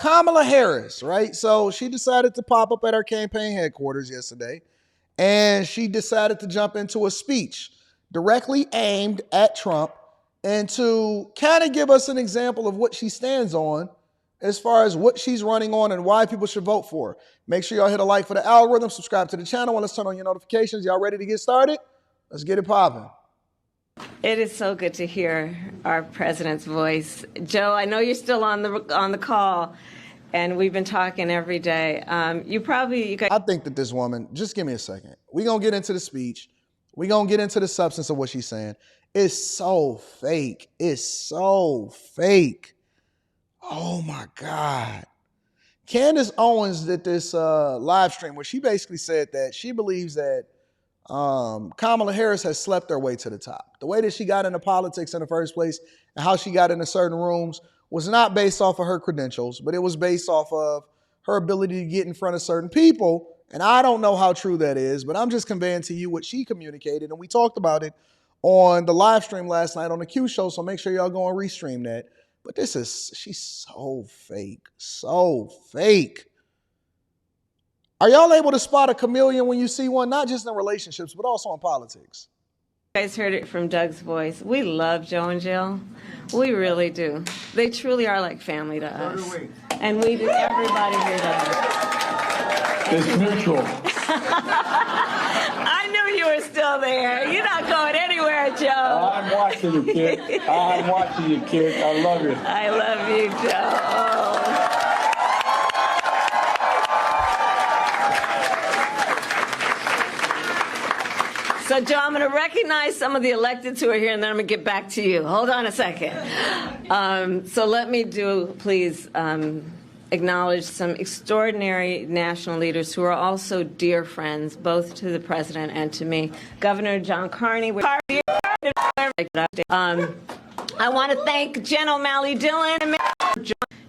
Kamala Harris, right? So she decided to pop up at our campaign headquarters yesterday, and she decided to jump into a speech directly aimed at Trump and to kind of give us an example of what she stands on as far as what she's running on and why people should vote for her. Make sure y'all hit a like for the algorithm, subscribe to the channel, and let's turn on your notifications. Y'all ready to get started? Let's get it popping. It is so good to hear our president's voice. Joe, I know you're still on the call, and we've been talking every day. I think that this woman, just give me a second. We're going to get into the speech. We're going to get into the substance of what she's saying. It's so fake. It's so fake. Oh, my God. Candace Owens did this live stream where she basically said that she believes that Kamala Harris has slept her way to the top. The way that she got into politics in the first place and how she got into certain rooms was not based off of her credentials, but it was based off of her ability to get in front of certain people. And I don't know how true that is, but I'm just conveying to you what she communicated. And we talked about it on the live stream last night on the Q show. So make sure y'all go and restream that. But she's so fake, so fake. Are y'all able to spot a chameleon when you see one, not just in relationships, but also in politics? You guys heard it from Doug's voice. We love Joe and Jill. We really do. They truly are like family to us. And we do. Everybody here does. It's mutual. I knew you were still there. You're not going anywhere, Joe. I'm watching you, kid. I'm watching you, kid. I love you. I love you, Joe. Oh. So, Joe, I'm going to recognize some of the electeds who are here, and then I'm going to get back to you. Hold on a second. So let me please acknowledge some extraordinary national leaders who are also dear friends, both to the president and to me. Governor John Carney. I want to thank Jen O'Malley Dillon.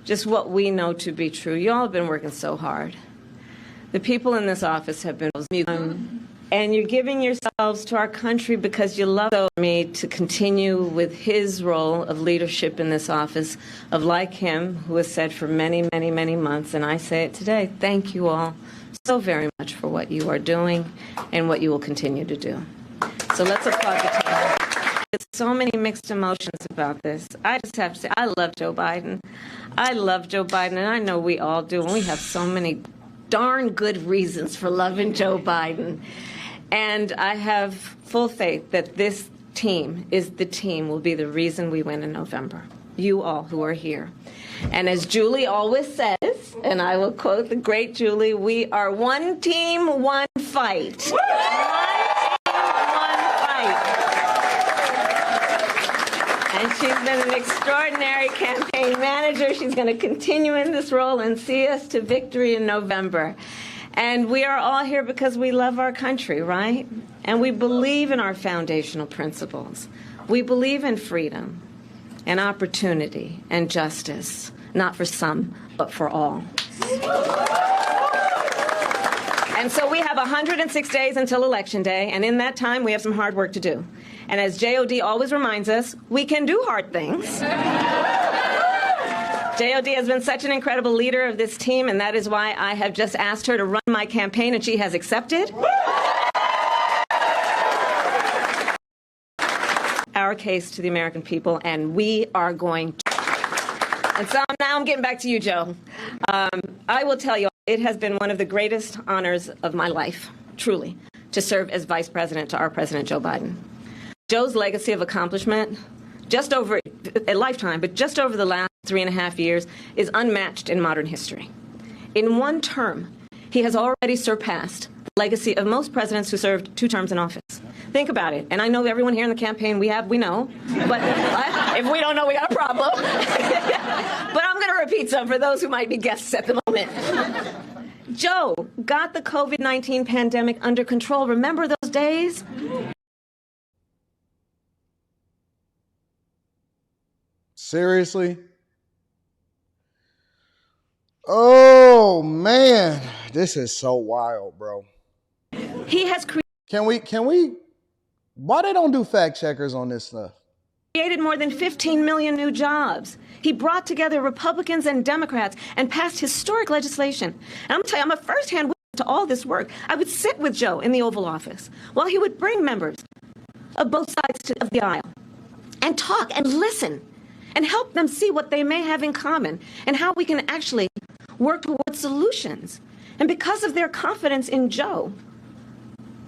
Just what we know to be true. You all have been working so hard. The people in this office have been... and you're giving yourselves to our country because you love me to continue with his role of leadership in this office, of like him, who has said for many, many, many months, and I say it today, thank you all so very much for what you are doing and what you will continue to do. So let's applaud the team. There's so many mixed emotions about this. I just have to say, I love Joe Biden. I love Joe Biden, and I know we all do, and we have so many darn good reasons for loving Joe Biden. And I have full faith that this team will be the reason we win in November. You all who are here. And as Julie always says, and I will quote the great Julie, we are one team, one fight. One team, one fight. And she's been an extraordinary campaign manager. She's going to continue in this role and see us to victory in November. And we are all here because we love our country, right? And we believe in our foundational principles. We believe in freedom and opportunity and justice, not for some, but for all. And so we have 106 days until Election Day, and in that time we have some hard work to do. And as JOD always reminds us, we can do hard things. JOD has been such an incredible leader of this team, and that is why I have just asked her to run my campaign, and she has accepted. Our case to the American people, and we are going to. And so now I'm getting back to you, Joe. I will tell you, it has been one of the greatest honors of my life, truly, to serve as vice president to our president, Joe Biden. Joe's legacy of accomplishment, just over a lifetime, but just over the last 3.5 years, is unmatched in modern history. In one term, he has already surpassed the legacy of most presidents who served 2 terms in office. Think about it. And I know everyone here in the campaign, we know. But if we don't know, we got a problem. But I'm going to repeat some for those who might be guests at the moment. Joe got the COVID-19 pandemic under control. Remember those days? Seriously? Oh, man. This is so wild, bro. He has Can we, why they don't do fact checkers on this stuff? created more than 15 million new jobs. He brought together Republicans and Democrats and passed historic legislation. And I'm going to tell you, I'm a firsthand witness to all this work. I would sit with Joe in the Oval Office while he would bring members of both sides of the aisle and talk and listen and help them see what they may have in common and how we can actually work towards solutions. And because of their confidence in Joe,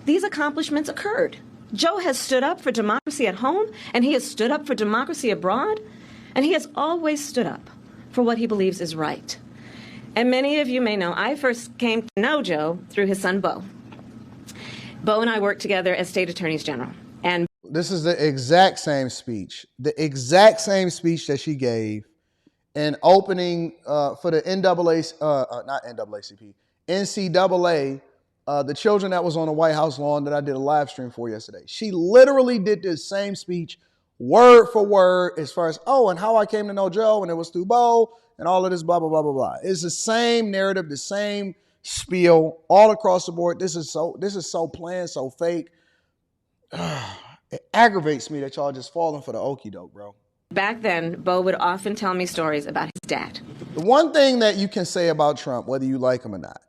these accomplishments occurred. Joe has stood up for democracy at home, and he has stood up for democracy abroad, and he has always stood up for what he believes is right. And many of you may know, I first came to know Joe through his son, Beau. Beau and I worked together as state attorneys general. And this is the exact same speech that she gave in opening for the NCAA, the children that was on the White House lawn that I did a live stream for yesterday. She literally did this same speech, word for word, as far as, and how I came to know Joe, and it was through Beau, and all of this, blah, blah, blah, blah, blah. It's the same narrative, the same spiel all across the board. This is so planned, so fake. It aggravates me that y'all just falling for the okie doke, bro. Back then, Beau would often tell me stories about his dad. The one thing that you can say about Trump, whether you like him or not,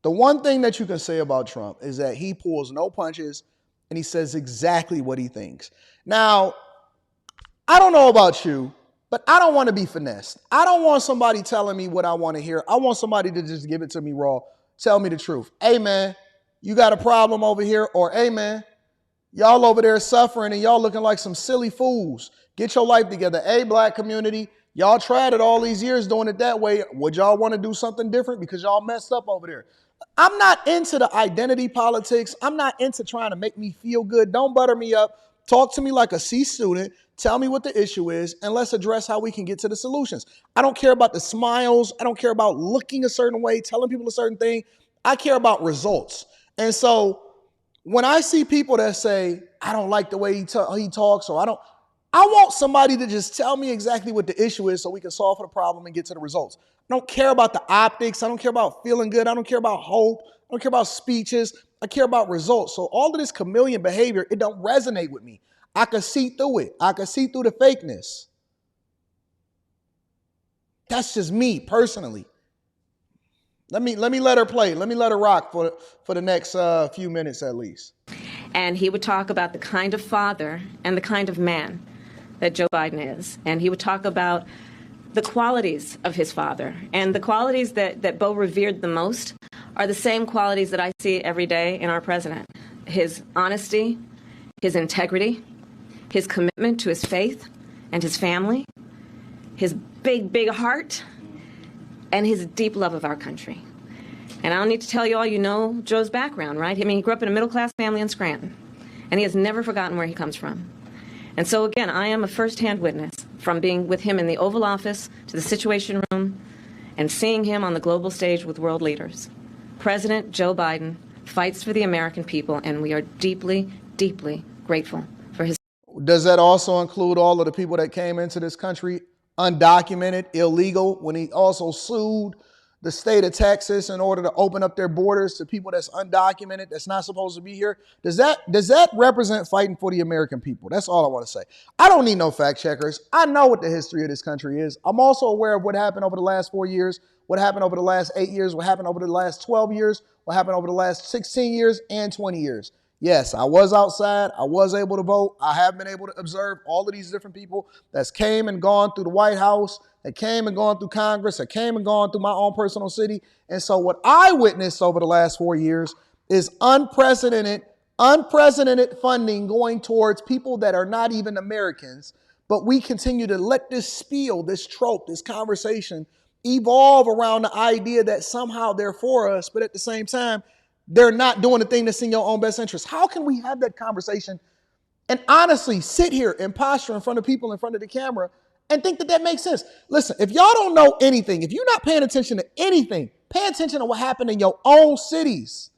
the one thing that you can say about Trump is that he pulls no punches and he says exactly what he thinks. Now, I don't know about you, but I don't want to be finessed. I don't want somebody telling me what I want to hear. I want somebody to just give it to me raw, tell me the truth. Hey, man, you got a problem over here, or hey, man, y'all over there suffering and y'all looking like some silly fools. Get your life together. Hey, black community, y'all tried it all these years doing it that way. Would y'all want to do something different because y'all messed up over there? I'm not into the identity politics. I'm not into trying to make me feel good. Don't butter me up. Talk to me like a C student. Tell me what the issue is, and let's address how we can get to the solutions. I don't care about the smiles. I don't care about looking a certain way, telling people a certain thing. I care about results. And so when I see people that say, I don't like the way he talks, or I want somebody to just tell me exactly what the issue is so we can solve the problem and get to the results. I don't care about the optics. I don't care about feeling good. I don't care about hope. I don't care about speeches. I care about results. So all of this chameleon behavior, it don't resonate with me. I can see through it. I can see through the fakeness. That's just me personally. Let me let her play. Let me let her rock for the next few minutes at least. And he would talk about the kind of father and the kind of man that Joe Biden is. And he would talk about the qualities of his father. And the qualities that Beau revered the most are the same qualities that I see every day in our president. His honesty, his integrity, his commitment to his faith and his family, his big, big heart, and his deep love of our country. And I don't need to tell you all, you know Joe's background, right? I mean, he grew up in a middle-class family in Scranton, and he has never forgotten where he comes from. And so, again, I am a first-hand witness from being with him in the Oval Office to the Situation Room and seeing him on the global stage with world leaders. President Joe Biden fights for the American people, and we are deeply, deeply grateful for his. Does that also include all of the people that came into this country undocumented, illegal, when he also sued the state of Texas in order to open up their borders to people that's undocumented, that's not supposed to be here? Does that represent fighting for the American people? That's all I want to say. I don't need no fact checkers. I know what the history of this country is. I'm also aware of what happened over the last 4 years, what happened over the last 8 years, what happened over the last 12 years, what happened over the last 16 years and 20 years. Yes, I was outside. I was able to vote. I have been able to observe all of these different people that's came and gone through the White House, that came and gone through Congress, that came and gone through my own personal city. And so what I witnessed over the last 4 years is unprecedented funding going towards people that are not even Americans. But we continue to let this spiel, this trope, this conversation evolve around the idea that somehow they're for us, but at the same time, they're not doing the thing that's in your own best interest. How can we have that conversation and honestly sit here and posture in front of people in front of the camera and think that makes sense? Listen, if y'all don't know anything, if you're not paying attention to anything, pay attention to what happened in your own cities.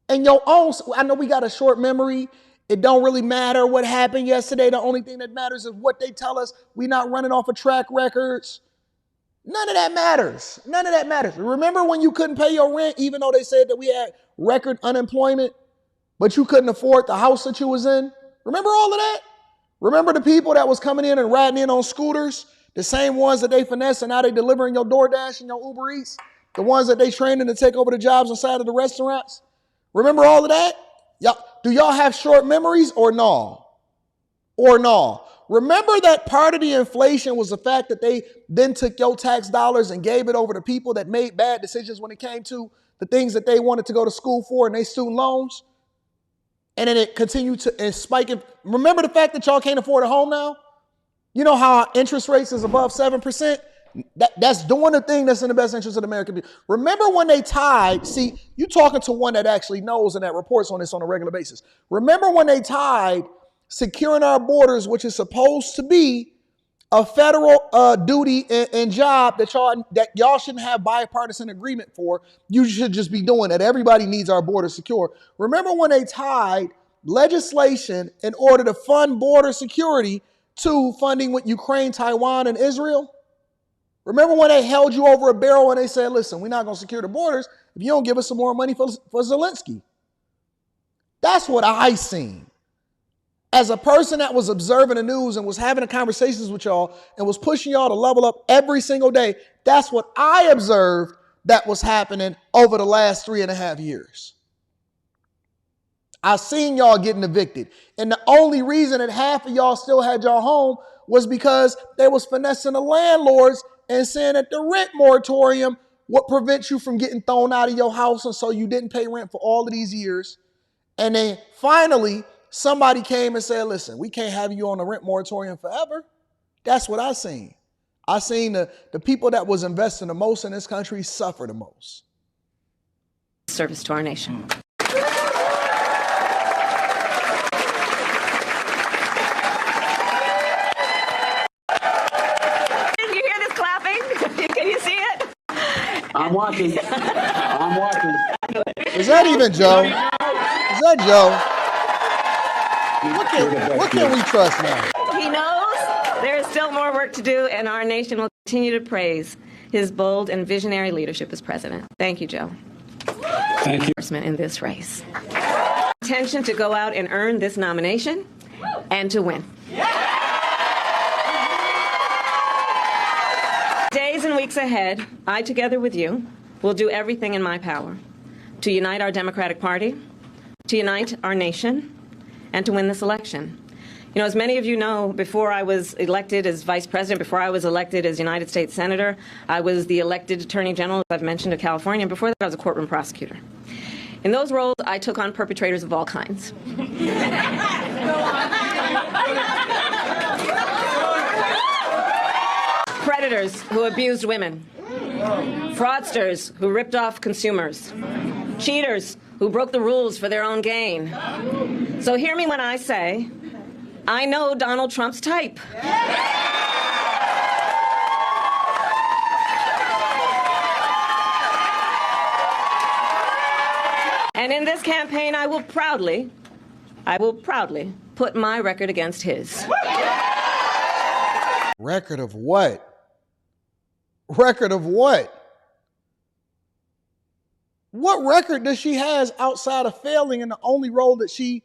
I know we got a short memory. It don't really matter what happened yesterday. The only thing that matters is what they tell us. We're not running off of track records. None of that matters. None of that matters. Remember when you couldn't pay your rent, even though they said that we had record unemployment, but you couldn't afford the house that you was in? Remember all of that? Remember the people that was coming in and riding in on scooters The same ones that they finesse and now they delivering your DoorDash and your Uber Eats. The ones that they training to take over the jobs inside of the restaurants. Remember all of that? Do y'all have short memories or no? Or no? Remember that part of the inflation was the fact that they then took your tax dollars and gave it over to people that made bad decisions when it came to the things that they wanted to go to school for and they student loans. And then it continued to spike. Remember the fact that y'all can't afford a home now? You know how interest rates is above 7%? That's doing the thing that's in the best interest of the American people. Remember when they tied, see, you talking to one that actually knows and that reports on this on a regular basis. Remember when they tied securing our borders, which is supposed to be a federal duty and job that y'all shouldn't have bipartisan agreement for. You should just be doing it. Everybody needs our borders secure. Remember when they tied legislation in order to fund border security to funding with Ukraine, Taiwan, and Israel? Remember when they held you over a barrel and they said, listen, we're not going to secure the borders if you don't give us some more money for Zelensky? That's what I seen. As a person that was observing the news and was having conversations with y'all and was pushing y'all to level up every single day, that's what I observed that was happening over the last 3.5 years. I seen y'all getting evicted. And the only reason that half of y'all still had y'all home was because they was finessing the landlords and saying that the rent moratorium would prevent you from getting thrown out of your house. And so you didn't pay rent for all of these years. And then finally, somebody came and said, listen, we can't have you on a rent moratorium forever. That's what I seen. I seen the people that was investing the most in this country suffer the most. Service to our nation. You hear this clapping? Can you see it? I'm watching. I'm watching. Is that even Joe? Is that Joe? What can we trust now? He knows there is still more work to do, and our nation will continue to praise his bold and visionary leadership as president. Thank you, Joe. Thank you. In this race. Intention to go out and earn this nomination and to win. Days and weeks ahead, I, together with you, will do everything in my power to unite our Democratic Party, to unite our nation, and to win this election. You know, as many of you know, before I was elected as vice president, before I was elected as United States Senator, I was the elected Attorney General, as I've mentioned, of California, and before that I was a courtroom prosecutor. In those roles, I took on perpetrators of all kinds. Predators who abused women, fraudsters who ripped off consumers, cheaters who broke the rules for their own gain. So hear me when I say, I know Donald Trump's type. And in this campaign, I will proudly put my record against his. Record of what? Record of what? What record does she have outside of failing in the only role that she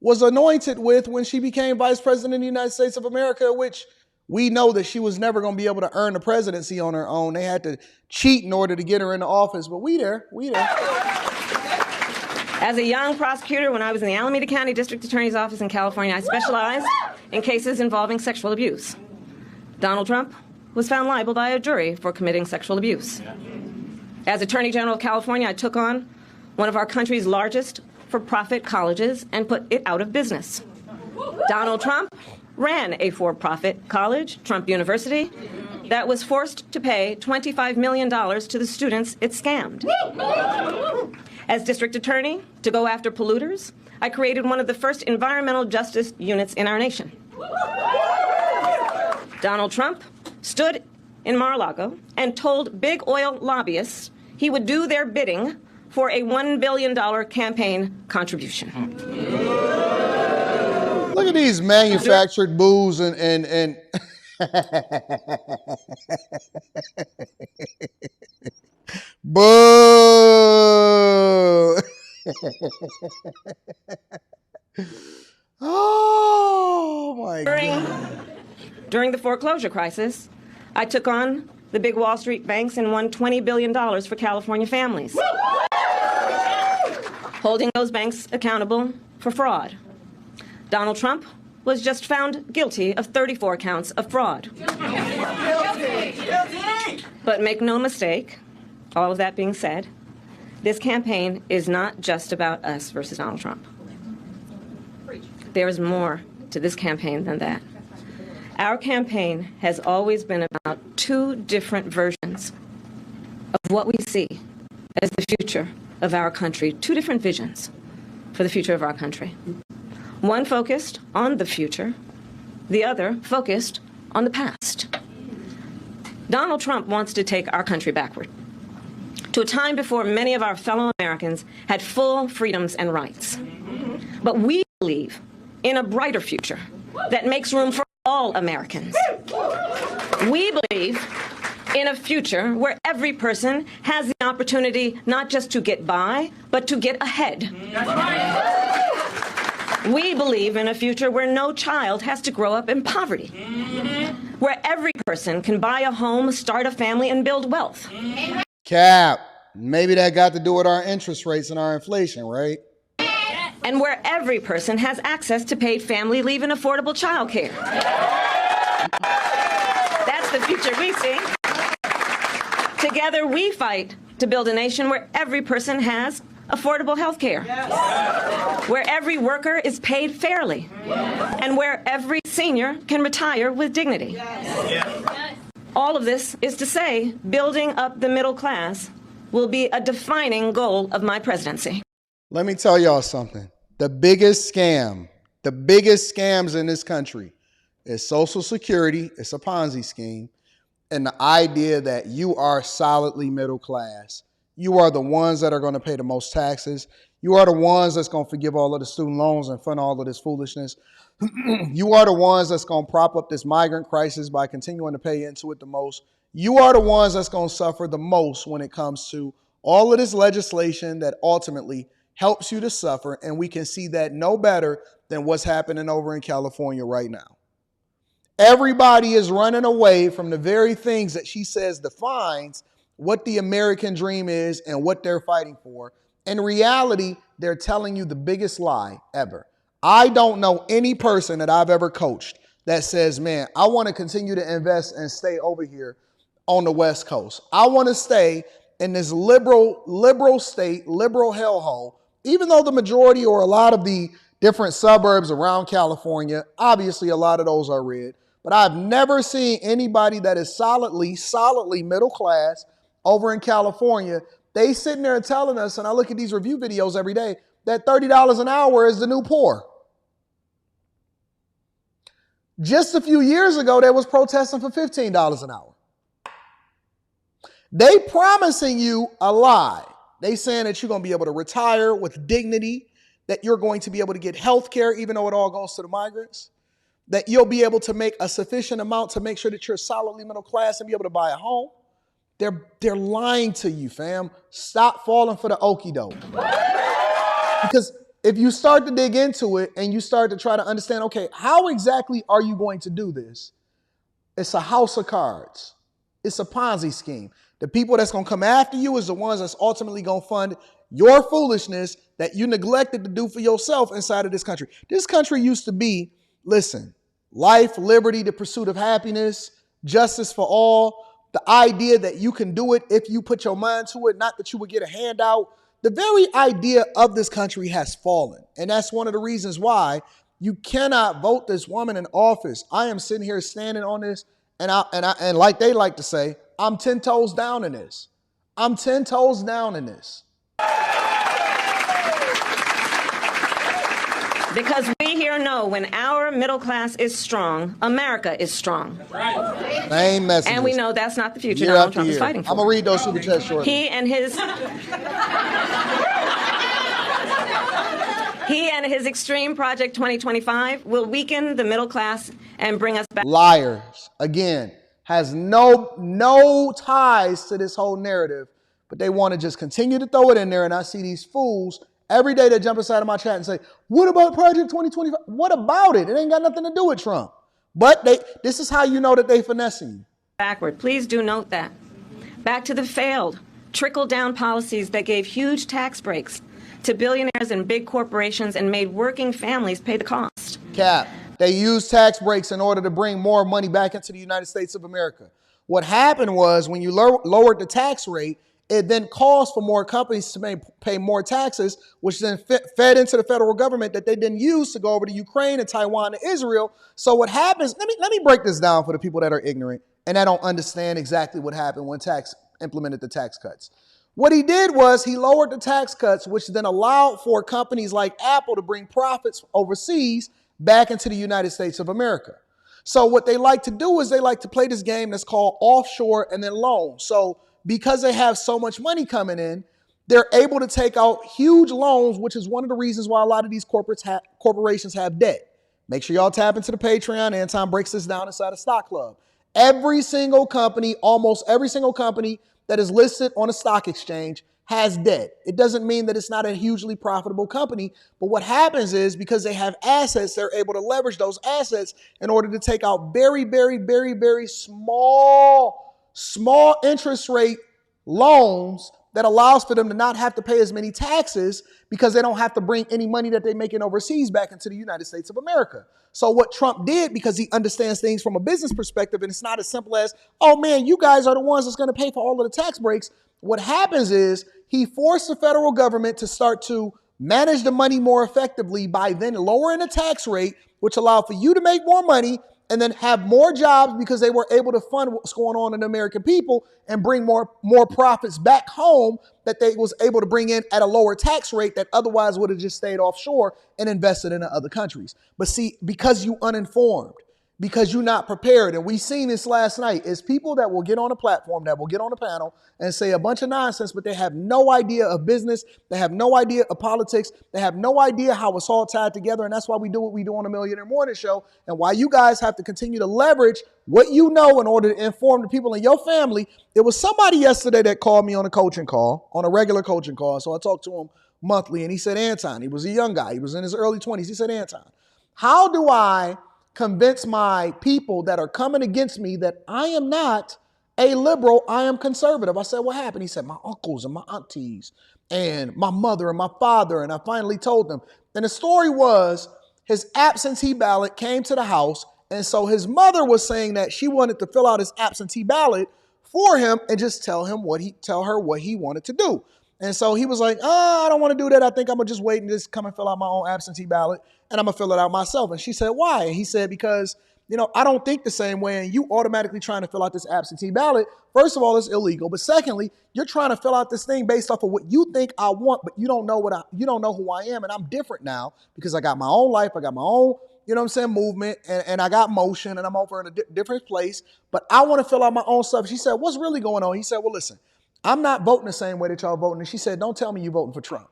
was anointed with when she became vice president of the United States of America, which we know that she was never going to be able to earn the presidency on her own. They had to cheat in order to get her into office, but we there. As a young prosecutor, when I was in the Alameda County District Attorney's Office in California, I specialized in cases involving sexual abuse. Donald Trump was found liable by a jury for committing sexual abuse. As Attorney General of California, I took on one of our country's largest for-profit colleges and put it out of business. Donald Trump ran a for-profit college, Trump University, that was forced to pay $25 million to the students it scammed. As district attorney, to go after polluters, I created one of the first environmental justice units in our nation. Donald Trump stood in Mar-a-Lago and told big oil lobbyists he would do their bidding for a $1 billion campaign contribution. Look at these manufactured boos and boo. Oh my God. During the foreclosure crisis, I took on the big Wall Street banks and won $20 billion for California families, holding those banks accountable for fraud. Donald Trump was just found guilty of 34 counts of fraud. But make no mistake, all of that being said, this campaign is not just about us versus Donald Trump. There is more to this campaign than that. Our campaign has always been about two different versions of what we see as the future of our country, two different visions for the future of our country. One focused on the future, the other focused on the past. Donald Trump wants to take our country backward to a time before many of our fellow Americans had full freedoms and rights. But we believe in a brighter future that makes room for all Americans. We believe in a future where every person has the opportunity not just to get by, but to get ahead. We believe in a future where no child has to grow up in poverty, where every person can buy a home, start a family, and build wealth. Cap, maybe that got to do with our interest rates and our inflation, right? And where every person has access to paid family leave and affordable child care. That's the future we see. Together we fight to build a nation where every person has affordable health care, where every worker is paid fairly, and where every senior can retire with dignity. All of this is to say, building up the middle class will be a defining goal of my presidency. Let me tell y'all something. The biggest scams in this country is Social Security. It's a Ponzi scheme. And the idea that you are solidly middle class. You are the ones that are going to pay the most taxes. You are the ones that's going to forgive all of the student loans and fund all of this foolishness. You are the ones that's going to prop up this migrant crisis by continuing to pay into it the most. You are the ones that's going to suffer the most when it comes to all of this legislation that ultimately helps you to suffer. And we can see that no better than what's happening over in California right now. Everybody is running away from the very things that she says defines what the American dream is and what they're fighting for. In reality, they're telling you the biggest lie ever. I don't know any person that I've ever coached that says, man, I want to continue to invest and stay over here on the West Coast. I want to stay in this liberal state, liberal hellhole, even though the majority or a lot of the different suburbs around California, obviously a lot of those are red, but I've never seen anybody that is solidly middle class over in California. They sitting there telling us, and I look at these review videos every day, that $30 an hour is the new poor. Just a few years ago, they was protesting for $15 an hour. They promising you a lie. They saying that you're going to be able to retire with dignity, that you're going to be able to get health care, even though it all goes to the migrants, that you'll be able to make a sufficient amount to make sure that you're solidly middle class and be able to buy a home. They're lying to you, fam. Stop falling for the okie doke. Because if you start to dig into it and you start to try to understand, okay, how exactly are you going to do this? It's a house of cards. It's a Ponzi scheme. The people that's going to come after you is the ones that's ultimately going to fund your foolishness that you neglected to do for yourself inside of this country. This country used to be, listen, life, liberty, the pursuit of happiness, justice for all, the idea that you can do it if you put your mind to it, not that you would get a handout. The very idea of this country has fallen. And that's one of the reasons why you cannot vote this woman in office. I am sitting here standing on this, and like they like to say, I'm 10 toes down in this. I'm 10 toes down in this. Because we here know when our middle class is strong, America is strong. Same message. And we know that's not the future Donald Trump is fighting for. I'm going to read those super chats shortly. He and his Extreme Project 2025 will weaken the middle class and bring us back. Liars. Again, has no ties to this whole narrative, but they want to just continue to throw it in there. And I see these fools every day that jump inside of my chat and say, what about Project 2025? What about it? It ain't got nothing to do with Trump. But this is how you know that they finessing you. backward. Please do note that. Back to the failed trickle-down policies that gave huge tax breaks to billionaires and big corporations and made working families pay the cost. Cap, they used tax breaks in order to bring more money back into the United States of America. What happened was when you lowered the tax rate, it then caused for more companies to pay more taxes, which then fed into the federal government that they didn't use to go over to Ukraine and Taiwan and Israel. So what happens, let me break this down for the people that are ignorant and that don't understand exactly what happened when tax implemented the tax cuts. What he did was he lowered the tax cuts, which then allowed for companies like Apple to bring profits overseas back into the United States of America. So what they like to do is they like to play this game that's called offshore and then loan. So because they have so much money coming in, they're able to take out huge loans, which is one of the reasons why a lot of these corporations have debt. Make sure y'all tap into the Patreon. Anton breaks this down inside a stock club. Every single company, almost every single company that is listed on a stock exchange has debt. It doesn't mean that it's not a hugely profitable company, but what happens is because they have assets, they're able to leverage those assets in order to take out very, very, very, very small interest rate loans that allows for them to not have to pay as many taxes because they don't have to bring any money that they're making overseas back into the United States of America. So what Trump did, because he understands things from a business perspective, and it's not as simple as, oh man, you guys are the ones that's going to pay for all of the tax breaks. What happens is he forced the federal government to start to manage the money more effectively by then lowering the tax rate, which allowed for you to make more money and then have more jobs because they were able to fund what's going on in the American people and bring more profits back home that they was able to bring in at a lower tax rate that otherwise would have just stayed offshore and invested in the other countries. But see, because you uninformed, because you're not prepared, and we seen this last night, is people that will get on a platform, that will get on a panel and say a bunch of nonsense, but they have no idea of business, they have no idea of politics, they have no idea how it's all tied together, and that's why we do what we do on the Millionaire Morning Show, and why you guys have to continue to leverage what you know in order to inform the people in your family. There was somebody yesterday that called me on a coaching call, on a regular coaching call, so I talked to him monthly, and he said, Anton, he was a young guy, he was in his early 20s, he said, Anton, how do I convince my people that are coming against me that I am not a liberal, I am conservative? I said, what happened? He said, my uncles and my aunties and my mother and my father. And I finally told them. And the story was his absentee ballot came to the house. And so his mother was saying that she wanted to fill out his absentee ballot for him and just tell her what he wanted to do. And so he was like, I don't want to do that. I think I'm going to just wait and just come and fill out my own absentee ballot, and I'm going to fill it out myself. And she said, why? And he said, because, I don't think the same way, and you automatically trying to fill out this absentee ballot. First of all, it's illegal. But secondly, you're trying to fill out this thing based off of what you think I want, but you don't know who I am. And I'm different now because I got my own life. I got my own, movement, and I got motion, and I'm over in a different place. But I want to fill out my own stuff. She said, what's really going on? He said, well, listen, I'm not voting the same way that y'all voting. And she said, don't tell me you're voting for Trump.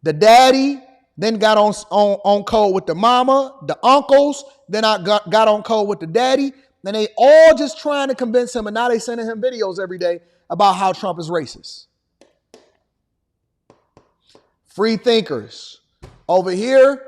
The daddy then got on code with the mama, the uncles, then I got on code with the daddy. Then they all just trying to convince him, and now they sending him videos every day about how Trump is racist. Free thinkers. Over here,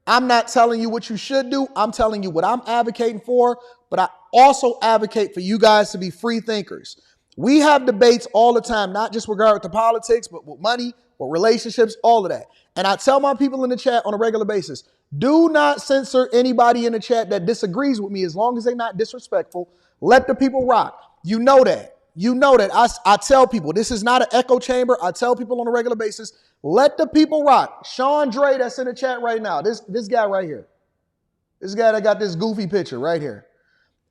I'm not telling you what you should do. I'm telling you what I'm advocating for, but I also advocate for you guys to be free thinkers. We have debates all the time, not just regarding to politics, but with money, with relationships, all of that. And I tell my people in the chat on a regular basis, do not censor anybody in the chat that disagrees with me as long as they're not disrespectful. Let the people rock. You know that. I tell people, this is not an echo chamber. I tell people on a regular basis, let the people rock. Sean Dre that's in the chat right now, this guy right here. This guy that got this goofy picture right here.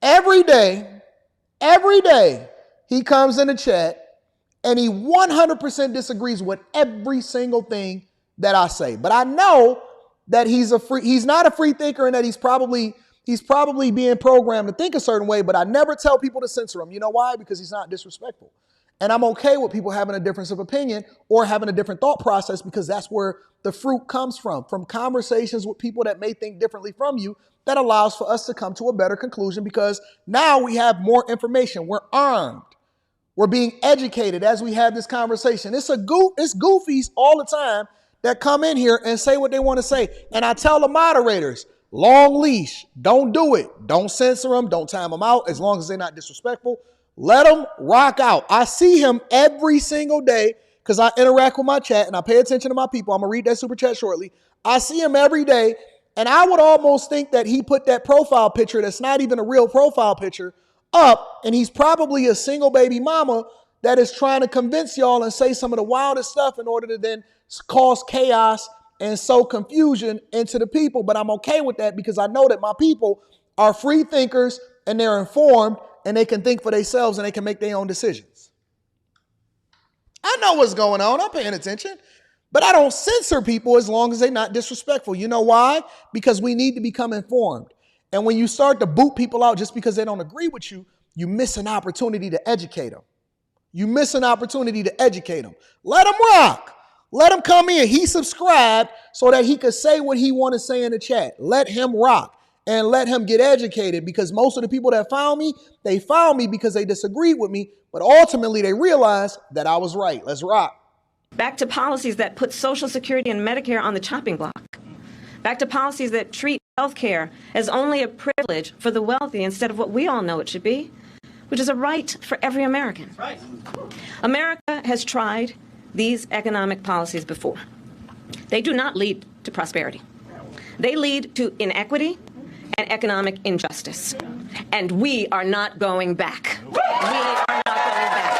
Every day, he comes in the chat and he 100% disagrees with every single thing that I say. But I know that he's not a free thinker and that he's probably being programmed to think a certain way, but I never tell people to censor him. You know why? Because he's not disrespectful. And I'm okay with people having a difference of opinion or having a different thought process because that's where the fruit comes from conversations with people that may think differently from you that allows for us to come to a better conclusion because now we have more information. We're armed. We're being educated as we have this conversation. It's goofies all the time that come in here and say what they want to say. And I tell the moderators, long leash, don't do it. Don't censor them. Don't time them out as long as they're not disrespectful. Let him rock out. I see him every single day because I interact with my chat and I pay attention to my people. I'm going to read that super chat shortly. I see him every day, and I would almost think that he put that profile picture that's not even a real profile picture up, and he's probably a single baby mama that is trying to convince y'all and say some of the wildest stuff in order to then cause chaos and sow confusion into the people. But I'm okay with that because I know that my people are free thinkers and they're informed and they can think for themselves and they can make their own decisions. I know what's going on. I'm paying attention. But I don't censor people as long as they're not disrespectful. You know why? Because we need to become informed. And when you start to boot people out just because they don't agree with you, you miss an opportunity to educate them. You miss an opportunity to educate them. Let them rock. Let him come in. He subscribed so that he could say what he want to say in the chat. Let him rock and let him get educated, because most of the people that found me, they found me because they disagreed with me, but ultimately they realized that I was right. Let's rock. Back to policies that put Social Security and Medicare on the chopping block. Back to policies that treat health care as only a privilege for the wealthy instead of what we all know it should be, which is a right for every American. Right. America has tried these economic policies before. They do not lead to prosperity. They lead to inequity and economic injustice. And we are not going back. We are not going back.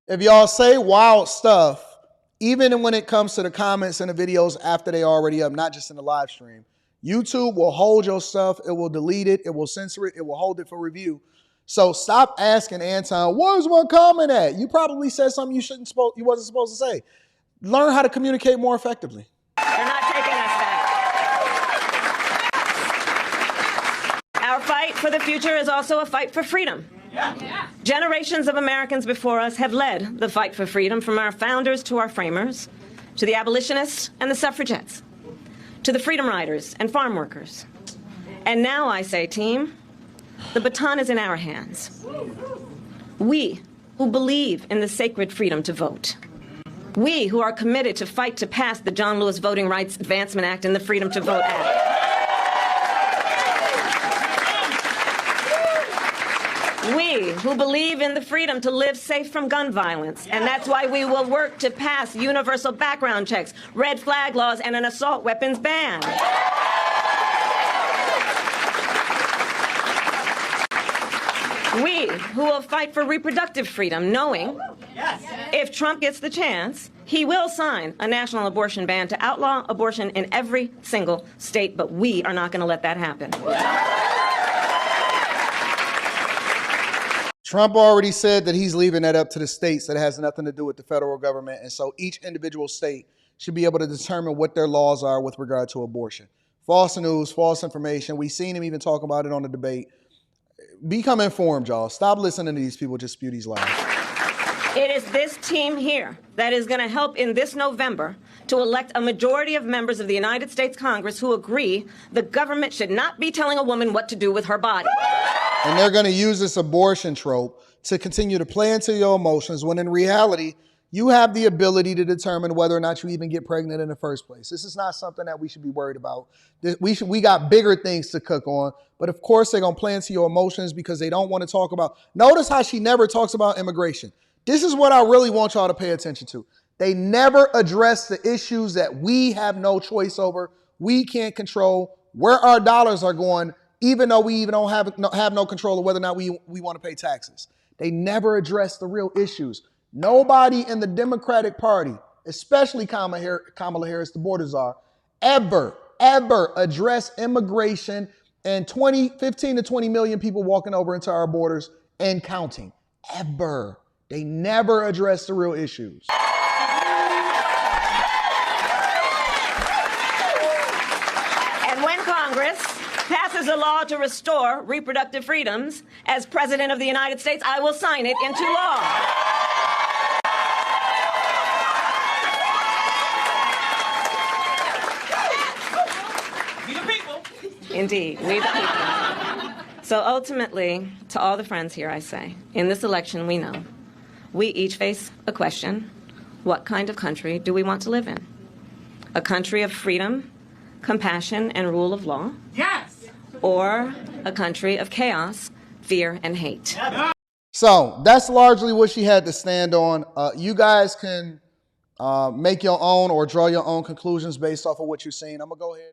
If y'all say wild stuff, even when it comes to the comments and the videos after they already up, not just in the live stream, YouTube will hold your stuff. It will delete it. It will censor it. It will hold it for review. So stop asking Anton, where's my comment at? You probably said something you wasn't supposed to say. Learn how to communicate more effectively. They're not taking us back. Our fight for the future is also a fight for freedom. Yeah. Generations of Americans before us have led the fight for freedom, from our founders to our framers, to the abolitionists and the suffragettes, to the freedom riders and farm workers. And now I say, team, the baton is in our hands. We who believe in the sacred freedom to vote. We who are committed to fight to pass the John Lewis Voting Rights Advancement Act and the Freedom to Vote Act. We who believe in the freedom to live safe from gun violence. And that's why we will work to pass universal background checks, red flag laws, and an assault weapons ban. We who will fight for reproductive freedom, knowing if Trump gets the chance, he will sign a national abortion ban to outlaw abortion in every single state, but we are not going to let that happen. Trump already said that he's leaving that up to the states. That has nothing to do with the federal government. And so each individual state should be able to determine what their laws are with regard to abortion. False news, false information. We've seen him even talk about it on the debate. Become informed, y'all. Stop listening to these people just spew these lies. It is this team here that is going to help in this November to elect a majority of members of the United States Congress who agree the government should not be telling a woman what to do with her body. And they're going to use this abortion trope to continue to play into your emotions when in reality, you have the ability to determine whether or not you even get pregnant in the first place. This is not something that we should be worried about. We got bigger things to cook on. But of course, they're going to play into your emotions because they don't want to talk about. Notice how she never talks about immigration. This is what I really want y'all to pay attention to. They never address the issues that we have no choice over. We can't control where our dollars are going, even though we even don't have no control of whether or not we want to pay taxes. They never address the real issues. Nobody in the Democratic Party, especially Kamala Harris, the border czar, ever address immigration and 15 to 20 million people walking over into our borders and counting. Ever. They never address the real issues. And when Congress passes a law to restore reproductive freedoms, as President of the United States, I will sign it into law. We the people. Indeed, we the people. So ultimately, to all the friends here, I say, in this election, we know we each face a question: what kind of country do we want to live in? A country of freedom, compassion, and rule of law? Yes. or a country of chaos, fear, and hate. So that's largely what she had to stand on. You guys can make your own or draw your own conclusions based off of what you're seeing. I'm going to go ahead.